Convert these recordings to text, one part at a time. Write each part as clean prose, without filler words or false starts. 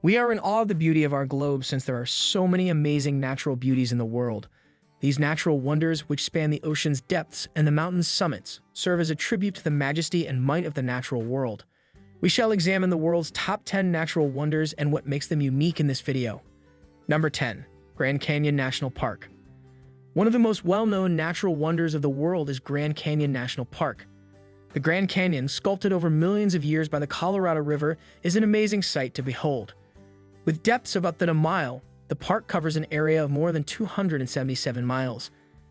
We are in awe of the beauty of our globe since there are so many amazing natural beauties in the world. These natural wonders, which span the ocean's depths and the mountain's summits, serve as a tribute to the majesty and might of the natural world. We shall examine the world's top 10 natural wonders and what makes them unique in this video. Number 10. Grand Canyon National Park. One of the most well-known natural wonders of the world is Grand Canyon National Park. The Grand Canyon, sculpted over millions of years by the Colorado River, is an amazing sight to behold. With depths of up to a mile, the park covers an area of more than 277 miles.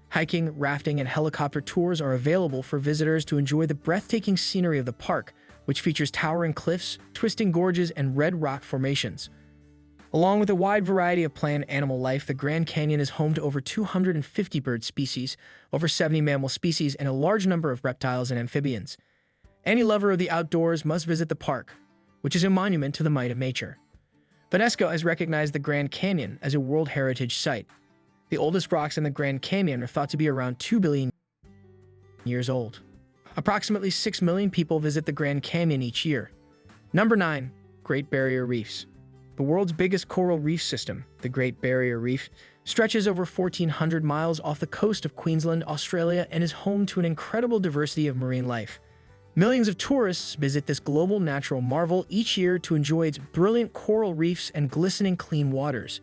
Hiking, rafting, and helicopter tours are available for visitors to enjoy the breathtaking scenery of the park, which features towering cliffs, twisting gorges, and red rock formations. Along with a wide variety of plant and animal life, the Grand Canyon is home to over 250 bird species, over 70 mammal species, and a large number of reptiles and amphibians. Any lover of the outdoors must visit the park, which is a monument to the might of nature. UNESCO has recognized the Grand Canyon as a World Heritage Site. The oldest rocks in the Grand Canyon are thought to be around 2 billion years old. Approximately 6 million people visit the Grand Canyon each year. Number 9. Great Barrier Reefs. The world's biggest coral reef system, the Great Barrier Reef, stretches over 1,400 miles off the coast of Queensland, Australia, and is home to an incredible diversity of marine life. Millions of tourists visit this global natural marvel each year to enjoy its brilliant coral reefs and glistening clean waters.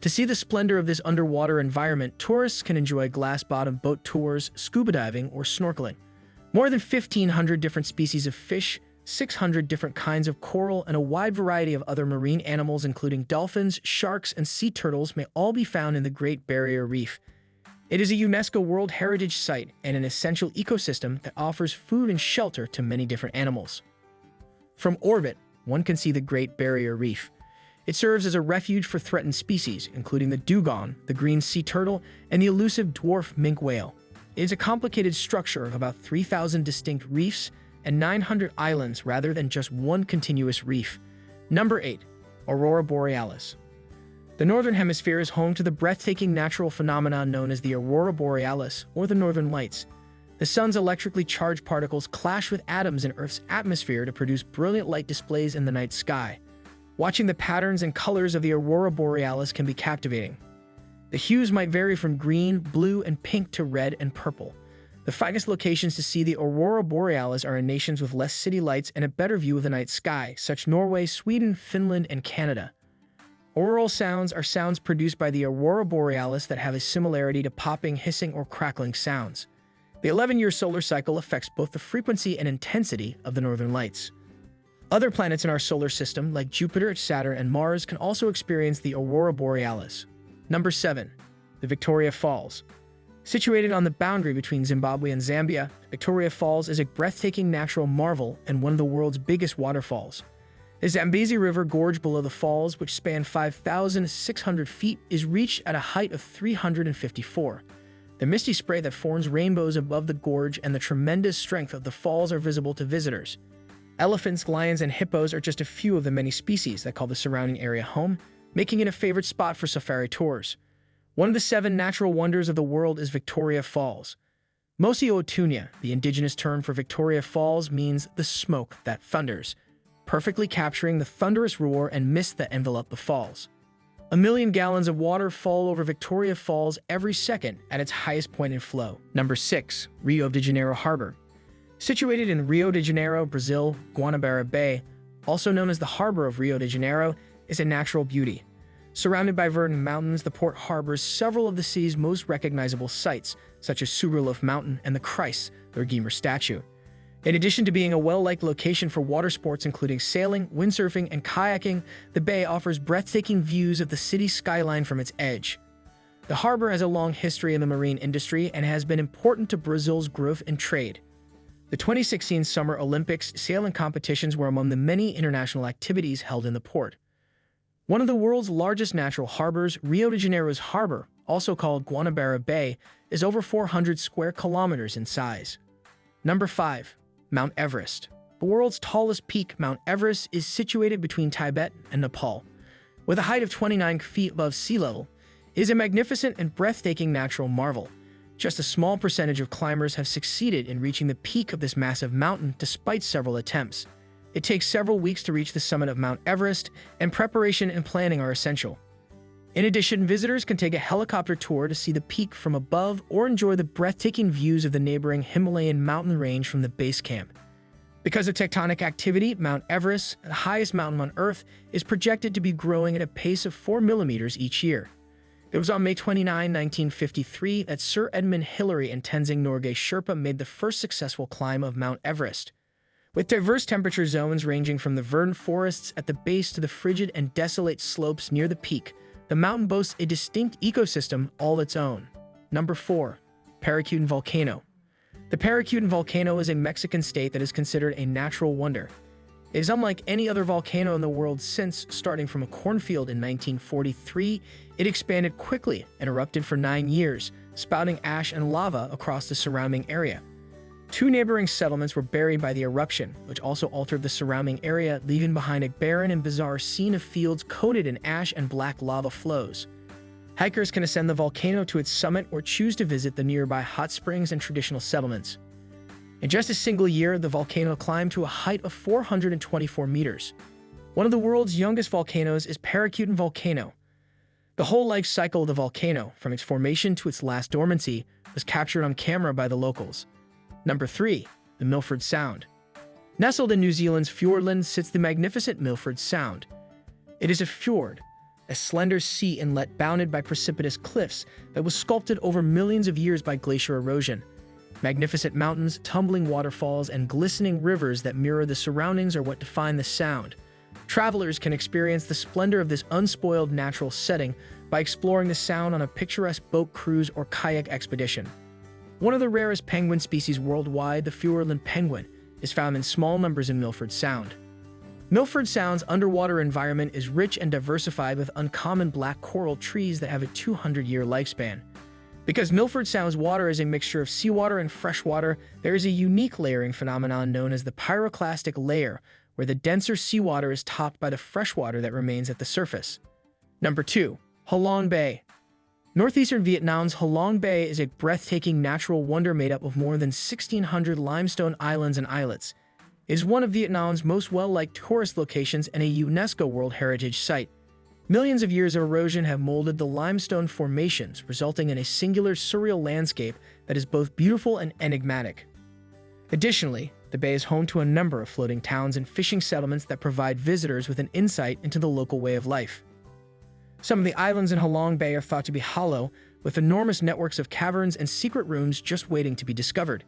To see the splendor of this underwater environment, tourists can enjoy glass-bottom boat tours, scuba diving, or snorkeling. More than 1,500 different species of fish, 600 different kinds of coral, and a wide variety of other marine animals including dolphins, sharks, and sea turtles may all be found in the Great Barrier Reef. It is a UNESCO World Heritage Site and an essential ecosystem that offers food and shelter to many different animals. From orbit, one can see the Great Barrier Reef. It serves as a refuge for threatened species, including the dugong, the green sea turtle, and the elusive dwarf minke whale. It is a complicated structure of about 3,000 distinct reefs and 900 islands rather than just one continuous reef. Number 8. Aurora Borealis. The Northern Hemisphere is home to the breathtaking natural phenomenon known as the Aurora Borealis, or the Northern Lights. The sun's electrically charged particles clash with atoms in Earth's atmosphere to produce brilliant light displays in the night sky. Watching the patterns and colors of the Aurora Borealis can be captivating. The hues might vary from green, blue, and pink to red and purple. The finest locations to see the Aurora Borealis are in nations with less city lights and a better view of the night sky, such as Norway, Sweden, Finland, and Canada. Auroral sounds are sounds produced by the Aurora Borealis that have a similarity to popping, hissing, or crackling sounds. The 11-year solar cycle affects both the frequency and intensity of the northern lights. Other planets in our solar system, like Jupiter, Saturn, and Mars, can also experience the Aurora Borealis. Number 7. The Victoria Falls. Situated on the boundary between Zimbabwe and Zambia, Victoria Falls is a breathtaking natural marvel and one of the world's biggest waterfalls. The Zambezi River gorge below the falls, which span 5,600 feet, is reached at a height of 354. The misty spray that forms rainbows above the gorge and the tremendous strength of the falls are visible to visitors. Elephants, lions, and hippos are just a few of the many species that call the surrounding area home, making it a favorite spot for safari tours. One of the 7 natural wonders of the world is Victoria Falls. Mosi-oa-Tunya, the indigenous term for Victoria Falls, means the smoke that thunders, perfectly capturing the thunderous roar and mist that envelop the falls. 1 million gallons of water fall over Victoria Falls every second at its highest point in flow. Number 6. Rio de Janeiro Harbor. Situated in Rio de Janeiro, Brazil, Guanabara Bay, also known as the Harbor of Rio de Janeiro, is a natural beauty. Surrounded by verdant mountains, the port harbors several of the city's most recognizable sites, such as Sugarloaf Mountain and the Christ, the Redeemer statue. In addition to being a well-liked location for water sports including sailing, windsurfing, and kayaking, the bay offers breathtaking views of the city's skyline from its edge. The harbor has a long history in the marine industry and has been important to Brazil's growth and trade. The 2016 Summer Olympics sailing competitions were among the many international activities held in the port. One of the world's largest natural harbors, Rio de Janeiro's harbor, also called Guanabara Bay, is over 400 square kilometers in size. Number 5. Mount Everest. The world's tallest peak, Mount Everest, is situated between Tibet and Nepal. With a height of 29 feet above sea level, it is a magnificent and breathtaking natural marvel. Just a small percentage of climbers have succeeded in reaching the peak of this massive mountain despite several attempts. It takes several weeks to reach the summit of Mount Everest, and preparation and planning are essential. In addition, visitors can take a helicopter tour to see the peak from above or enjoy the breathtaking views of the neighboring Himalayan mountain range from the base camp. Because of tectonic activity, Mount Everest, the highest mountain on Earth, is projected to be growing at a pace of 4 millimeters each year. It was on May 29, 1953, that Sir Edmund Hillary and Tenzing Norgay Sherpa made the first successful climb of Mount Everest. With diverse temperature zones ranging from the verdant forests at the base to the frigid and desolate slopes near the peak, the mountain boasts a distinct ecosystem all its own. Number 4. Paracutan Volcano. The Paracutan volcano is a Mexican state that is considered a natural wonder. It is unlike any other volcano in the world since, starting from a cornfield in 1943, it expanded quickly and erupted for 9 years, spouting ash and lava across the surrounding area. 2 neighboring settlements were buried by the eruption, which also altered the surrounding area, leaving behind a barren and bizarre scene of fields coated in ash and black lava flows. Hikers can ascend the volcano to its summit or choose to visit the nearby hot springs and traditional settlements. In just a single year, the volcano climbed to a height of 424 meters. One of the world's youngest volcanoes is Paracutan Volcano. The whole life cycle of the volcano, from its formation to its last dormancy, was captured on camera by the locals. Number 3. The Milford Sound. Nestled in New Zealand's Fiordland sits the magnificent Milford Sound. It is a fjord, a slender sea inlet bounded by precipitous cliffs that was sculpted over millions of years by glacier erosion. Magnificent mountains, tumbling waterfalls, and glistening rivers that mirror the surroundings are what define the Sound. Travelers can experience the splendor of this unspoiled natural setting by exploring the Sound on a picturesque boat cruise or kayak expedition. One of the rarest penguin species worldwide, the Fiordland penguin, is found in small numbers in Milford Sound. Milford Sound's underwater environment is rich and diversified with uncommon black coral trees that have a 200-year lifespan. Because Milford Sound's water is a mixture of seawater and freshwater, there is a unique layering phenomenon known as the pyroclastic layer, where the denser seawater is topped by the freshwater that remains at the surface. Number 2. Halong Bay. Northeastern Vietnam's Halong Bay is a breathtaking natural wonder made up of more than 1,600 limestone islands and islets. It is one of Vietnam's most well-liked tourist locations and a UNESCO World Heritage Site. Millions of years of erosion have molded the limestone formations, resulting in a singular, surreal landscape that is both beautiful and enigmatic. Additionally, the bay is home to a number of floating towns and fishing settlements that provide visitors with an insight into the local way of life. Some of the islands in Halong Bay are thought to be hollow, with enormous networks of caverns and secret rooms just waiting to be discovered.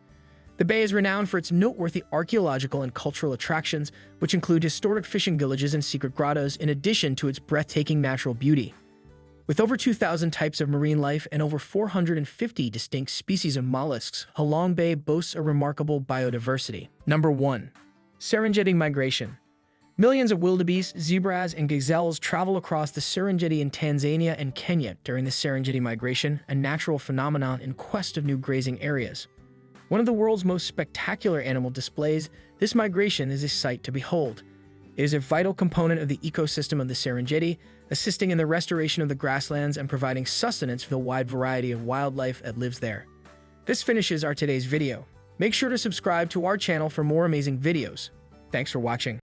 The bay is renowned for its noteworthy archaeological and cultural attractions, which include historic fishing villages and secret grottos, in addition to its breathtaking natural beauty. With over 2,000 types of marine life and over 450 distinct species of mollusks, Halong Bay boasts a remarkable biodiversity. Number 1. Serengeti Migration. Millions of wildebeest, zebras, and gazelles travel across the Serengeti in Tanzania and Kenya during the Serengeti Migration, a natural phenomenon in quest of new grazing areas. One of the world's most spectacular animal displays, this migration is a sight to behold. It is a vital component of the ecosystem of the Serengeti, assisting in the restoration of the grasslands and providing sustenance for the wide variety of wildlife that lives there. This finishes our today's video. Make sure to subscribe to our channel for more amazing videos. Thanks for watching.